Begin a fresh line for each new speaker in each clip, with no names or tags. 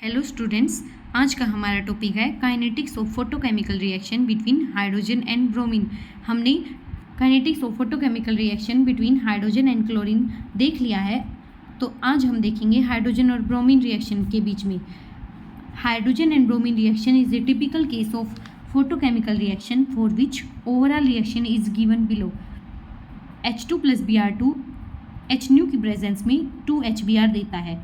Hello students, आज का हमारा टॉपिक है kinetics of photochemical reaction between hydrogen and bromine. हमने kinetics of photochemical reaction between hydrogen and chlorine देख लिया है, तो आज हम देखेंगे हाइड्रोजन और ब्रोमीन रिएक्शन के बीच में। Hydrogen and bromine reaction is a typical case of photochemical reaction for which overall reaction is given below. H2 plus Br2 HNu की प्रेजेंस में 2HBr देता है।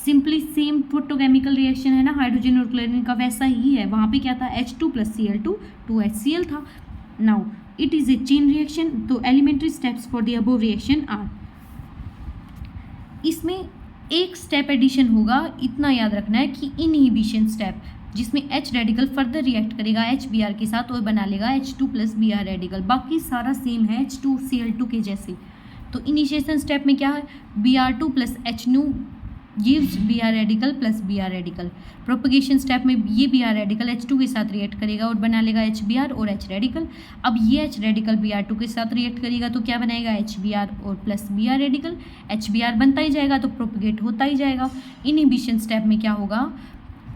सिंपली सेम फोटोकेमिकल रिएक्शन है ना hydrogen और chlorine का, वैसा ही है। वहाँ पे क्या था, H2 प्लस Cl2 2HCl था। Now it is a chain reaction, तो elementary steps for the above reaction are. इसमें एक स्टेप एडिशन होगा, इतना याद रखना है कि इनहिबिशन स्टेप, जिसमें H रेडिकल फर्दर रिएक्ट करेगा HBr के साथ और बना लेगा H2 प्लस Br रेडिकल। बाकी सारा सेम है H2 Cl2 के जैसे। तो इनिशिएशन स्टेप में क्या है, Br2 plus HNu gives Br radical plus Br radical. Propagation step में ये Br रेडिकल H2 के साथ रिएक्ट करेगा और बना लेगा HBr और H रेडिकल। अब ये H रेडिकल Br2 के साथ रिएक्ट करेगा तो क्या बनाएगा, HBr और प्लस Br रेडिकल। HBr बनता ही जाएगा तो प्रोपगेट होता ही जाएगा। इनहिबिशन स्टेप में क्या होगा,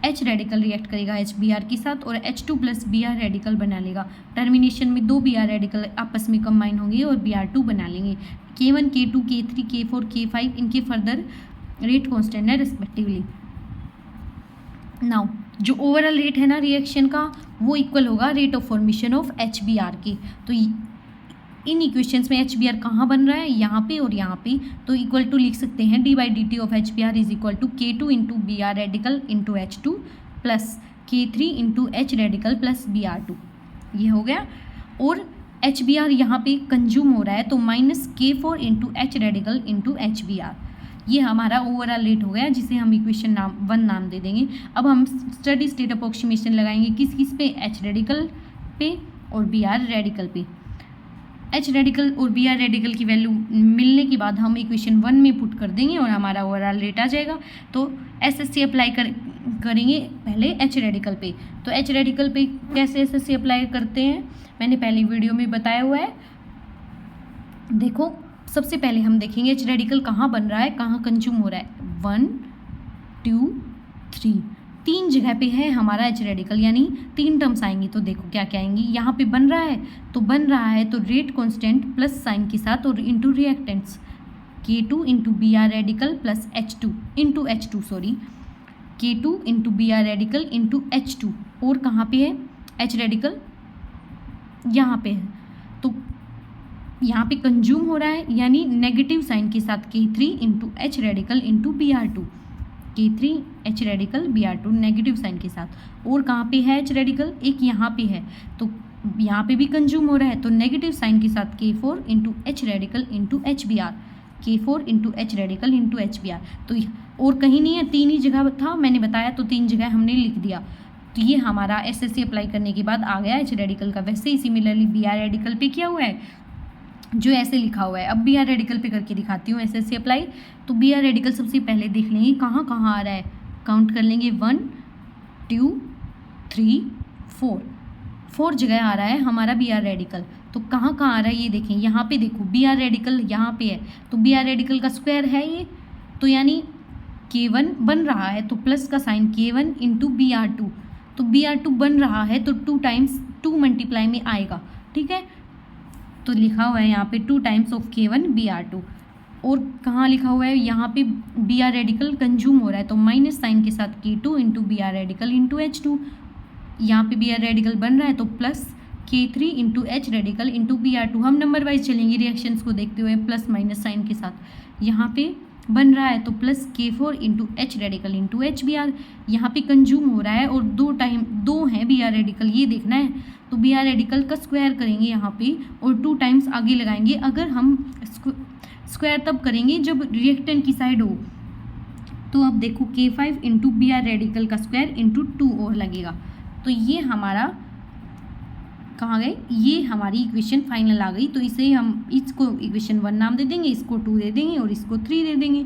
H रेडिकल रिएक्ट करेगा HBr के साथ और H2 प्लस Br रेडिकल बना लेगा। टर्मिनेशन में दो Br रेडिकल आपस में कंबाइन होंगे और Br2 बना लेंगे। K1 K2 K3 K4 K5 इनके फर्दर रेट कांस्टेंट है रिस्पेक्टिवली। नाउ जो ओवरऑल रेट है ना रिएक्शन का, वो इक्वल होगा rate of formation of HBr के। तो इन इक्वेशंस में HBr कहाँ बन रहा है, यहाँ पे और यहाँ पे, तो इक्वल टू लिख सकते हैं d/dt of HBr is equal to K2 into Br radical into H2 plus K3 into H radical plus Br2। ये हो गया। और HBr यहाँ पे कंज्यूम हो रहा है तो minus K4 into H radical into HBr। ये हमारा ओवरऑल रेट हो गया, जिसे हम इक्वेशन 1 नाम दे देंगे। अब हम स्टडी स्टेट अप्रोक्सीमेशन लगाएंगे किस किस पे, H रेडिकल पे और Br रेडिकल पे। H रेडिकल और Br रेडिकल की वैल्यू मिलने के बाद हम इक्वेशन 1 में पुट कर देंगे और हमारा ओवरऑल रेट आ जाएगा। तो SSC अप्लाई करेंगे पहले H रेडिकल पे। तो H रेडिकल पे कैसे SSC अप्लाई करते हैं, मैंने पहले वीडियो में बताया हुआ है। देखो, सबसे पहले हम देखेंगे H रेडिकल कहाँ बन रहा है, कहाँ कंज्यूम हो रहा है। 1 2 3 तीन जगह पे है हमारा H रेडिकल, यानी 3 टर्म्स आएंगी। तो देखो क्या क्या आएंगी, यहाँ पे बन रहा है तो रेट कांस्टेंट प्लस साइन के साथ और into reactants K2 into Br radical plus H2 into H2 sorry K2 into Br radical into H2। और कहाँ पे है H रेडिकल, यहाँ पे है, तो यहाँ पे कंज्यूम हो रहा है यानी नेगेटिव साइन के साथ K3 into H radical into Br2। K3 H radical Br2 negative sign के साथ। और कहाँ पे है H रेडिकल, एक यहाँ पे है, तो यहाँ पे भी कंज्यूम हो रहा है तो नेगेटिव साइन के साथ K4 into H radical into HBr। K4 into H radical into HBr। तो और कहीं नहीं है, 3 ही जगह था, मैंने बताया तो 3 जगह हमने लिख दिया। तो ये हमारा SSC अप्लाई करने के बाद आ गया H रेडिकल का। वैसे ही सिमिलरली Br रेडिकल पे किया हुआ है, जो ऐसे लिखा हुआ है। अब Br रेडिकल पे करके दिखाती हूँ SSC अप्लाई। तो Br रेडिकल सबसे पहले देख लेंगे कहाँ कहाँ आ रहा है, काउंट कर लेंगे 1 2 3 4 जगह आ रहा है हमारा Br रेडिकल। तो कहाँ कहाँ आ रहा है ये देखें, यहाँ पे देखो Br रेडिकल यहाँ पे है, तो Br रेडिकल का स्क्वायर है ये, तो यानी K1 बन रहा है तो प्लस का साइन K1 इंटू Br2, तो Br2 बन रहा है तो 2 टाइम्स 2 मल्टीप्लाई में आएगा, ठीक है। तो लिखा हुआ है यहाँ पे 2 टाइम्स ऑफ K1 Br2। और कहाँ लिखा हुआ है, यहाँ पे Br रेडिकल कंज्यूम हो रहा है तो माइनस साइन के साथ K2 into Br radical into H2। यहाँ पे Br रेडिकल बन रहा है तो plus K3 into H radical into Br2। हम नंबर वाइज चलेंगे रिएक्शंस को देखते हुए, प्लस माइनस साइन के साथ। यहाँ पे बन रहा है तो plus K4 into H radical into HBr। यहाँ पे कंज्यूम हो रहा है और 2 हैं Br रेडिकल, ये देखना है। तो Br रेडिकल का स्क्वायर करेंगे यहाँ पे और 2 टाइम्स आगे लगाएंगे। अगर हम स्क्वायर तब करेंगे जब रिएक्टेंट की साइड हो। तो अब देखो K5 इंटू Br रेडिकल का स्क्वायर इंटू 2 और लगेगा। तो ये हमारा कहाँ गए, ये हमारी इक्वेशन फाइनल आ गई। तो इसे हम इसको इक्वेशन 1 नाम दे देंगे, इसको 2 दे देंगे और इसको 3 दे देंगे।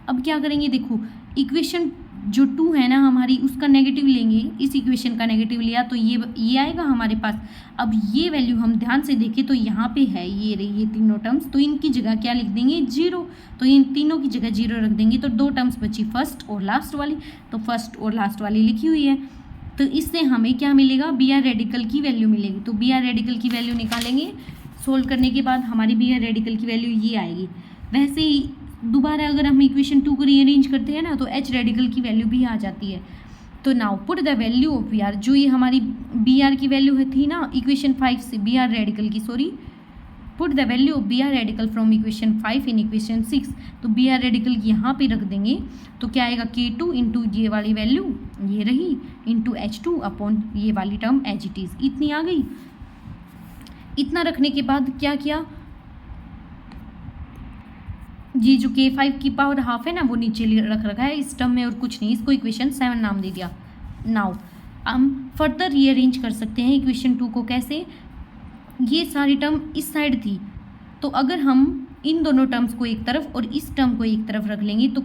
अब क्या करेंगे, देखो इक्वेशन जो 2 है ना हमारी, उसका नेगेटिव लेंगे, इस इक्वेशन का नेगेटिव लिया तो ये आएगा हमारे पास। अब ये वैल्यू हम ध्यान से देखें तो यहाँ पे है ये रही ये तीनों टर्म्स, तो इनकी जगह क्या लिख देंगे 0, तो इन तीनों की जगह 0 रख देंगे तो 2 टर्म्स बची फर्स्ट और लास्ट वाली, तो फर्स्ट और लास्ट वाली लिखी हुई है। तो इससे हमें क्या मिलेगा, बी आर रेडिकल की वैल्यू मिलेगी। तो बी आर रेडिकल की वैल्यू निकालेंगे, सोल्व करने के बाद हमारी बी आर रेडिकल की वैल्यू ये आएगी। वैसे ही दोबारा अगर हम इक्वेशन 2 को रीअरेंज करते हैं ना तो एच रेडिकल की वैल्यू भी आ जाती है। तो now put the value of B R, जो ये हमारी बी आर की वैल्यू है थी ना इक्वेशन 5 से, बी आर रेडिकल की sorry, put the value of B R radical from equation 5 in equation 6। तो बी आर रेडिकल यहाँ पे रख देंगे तो क्या आएगा K2 इंटू ये वाली वैल्यू ये रही इंटू H2 अपॉन ये वाली टर्म एज इट इज़, इतनी आ गई। इतना रखने के बाद क्या किया, ये जो K5 की पावर हाफ है ना वो नीचे रख रखा है इस टर्म में और कुछ नहीं, इसको इक्वेशन 7 नाम दे दिया। नाउ हम फर्दर रीअरेंज कर सकते हैं इक्वेशन 2 को। कैसे, ये सारी टर्म इस साइड थी तो अगर हम इन दोनों टर्म्स को एक तरफ और इस टर्म को एक तरफ रख लेंगे तो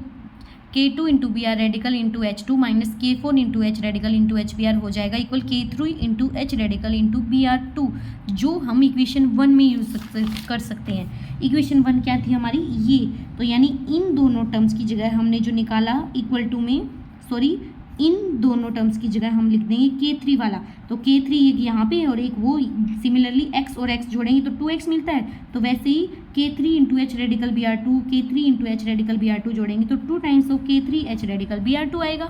K2 into B R radical into H2 minus K4 into H radical into H B R हो जाएगा equal K3 into H radical into B R 2, जो हम इक्वेशन 1 में यूज कर सकते हैं। इक्वेशन 1 क्या थी हमारी ये, तो यानी इन दोनों टर्म्स की जगह हमने जो निकाला इक्वल टू में, सॉरी इन दोनों टर्म्स की जगह हम लिख देंगे K3 वाला, तो K3 एक यहाँ पे और एक वो, सिमिलरली x और x जोड़ेंगे तो 2x मिलता है, तो वैसे ही K3 into H radical B R 2, K3 into H radical B R 2 जोड़ेंगे तो 2 times of K3 H radical B R 2 आएगा।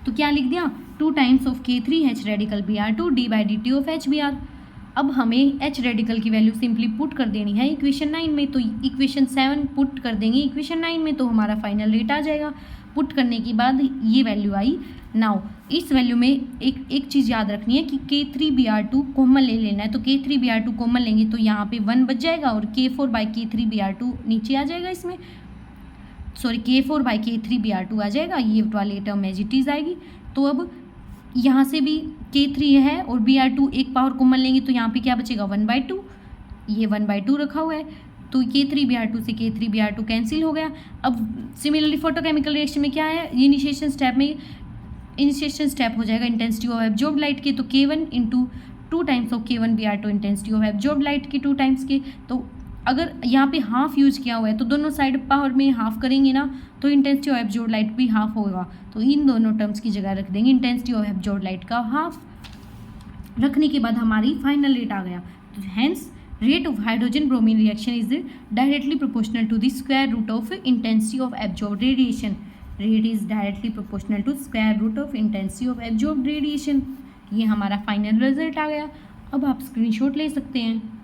तो क्या लिख दिया, 2 times of K3 H radical B R 2 by D T of H B B आर। अब हमें एच रेडिकल की वैल्यू सिंपली पुट कर देनी है इक्वेशन 9 में, तो इक्वेशन 7 पुट कर देंगे इक्वेशन 9 में तो हमारा फाइनल रेट आ जाएगा। पुट करने के बाद ये वैल्यू आई। नाउ इस वैल्यू में एक चीज़ याद रखनी है कि K3Br2 कॉमन ले लेना है, तो K3Br2 कॉमन लेंगे तो यहाँ पे 1 बच जाएगा और K4/K3Br2 नीचे आ जाएगा, इसमें सॉरी K4/K3Br2 आ जाएगा, ये वाली टर्म एज इट इज आएगी। तो अब यहाँ से भी K3 है और Br2 एक पावर कॉमन लेंगे तो यहाँ पे क्या बचेगा 1/2, ये 1/2 रखा हुआ है तो K3Br2 से K3Br2 कैंसिल हो गया। अब सिमिलरली फोटोकेमिकल रिएक्शन में क्या है, इनिशिएशन स्टेप हो जाएगा इंटेंसिटी ऑफ एब्जॉर्ब्ड लाइट के, तो K1 into 2 times of K1Br2 intensity of absorbed light के 2 टाइम्स के। तो अगर यहाँ पे हाफ यूज किया हुआ है तो दोनों साइड पावर में हाफ करेंगे ना तो इंटेंसिटी ऑफ एब्जॉर्ब्ड लाइट भी हाफ होगा, तो इन दोनों टर्म्स की जगह रख देंगे इंटेंसिटी ऑफ एब्जॉर्ब्ड लाइट का हाफ। रखने के बाद हमारी फाइनल रेट आ गया। तो hence rate of hydrogen bromine reaction is directly proportional to the square root of intensity of absorbed radiation. Rate is directly proportional to square root of intensity of absorbed radiation. ये हमारा final result आ गया। अब आप screenshot ले सकते हैं।